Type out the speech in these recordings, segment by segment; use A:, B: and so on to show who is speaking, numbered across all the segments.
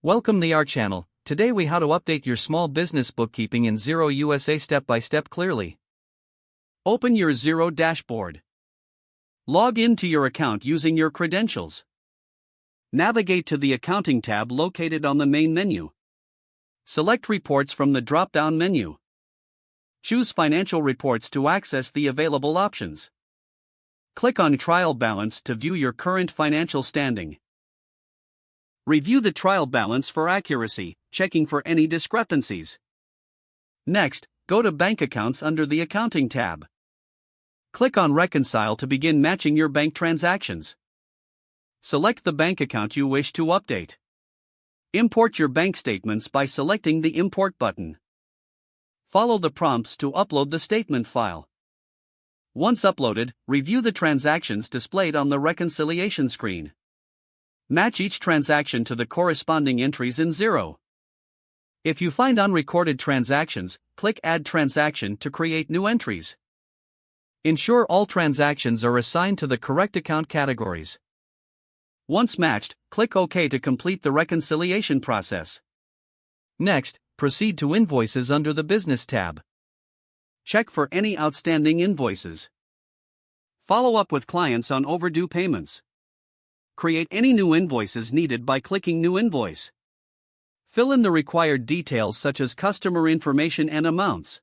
A: Welcome to our channel. Today we how to update your small business bookkeeping in Xero USA step by step clearly. Open your Xero dashboard. Log into your account using your credentials. Navigate to the Accounting tab located on the main menu. Select Reports from the drop-down menu. Choose Financial Reports to access the available options. Click on Trial Balance to view your current financial standing. Review the trial balance for accuracy, checking for any discrepancies. Next, go to Bank Accounts under the Accounting tab. Click on Reconcile to begin matching your bank transactions. Select the bank account you wish to update. Import your bank statements by selecting the Import button. Follow the prompts to upload the statement file. Once uploaded, review the transactions displayed on the reconciliation screen. Match each transaction to the corresponding entries in Xero. If you find unrecorded transactions, click Add Transaction to create new entries. Ensure all transactions are assigned to the correct account categories. Once matched, click OK to complete the reconciliation process. Next, proceed to Invoices under the Business tab. Check for any outstanding invoices. Follow up with clients on overdue payments. Create any new invoices needed by clicking New Invoice. Fill in the required details such as customer information and amounts.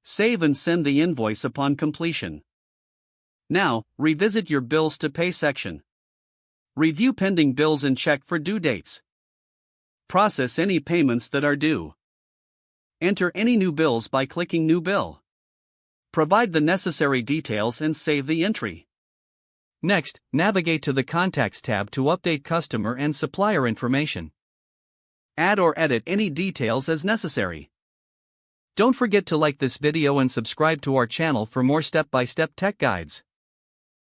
A: Save and send the invoice upon completion. Now, revisit your Bills to Pay section. Review pending bills and check for due dates. Process any payments that are due. Enter any new bills by clicking New Bill. Provide the necessary details and save the entry. Next, navigate to the Contacts tab to update customer and supplier information. Add or edit any details as necessary. Don't forget to like this video and subscribe to our channel for more step-by-step tech guides.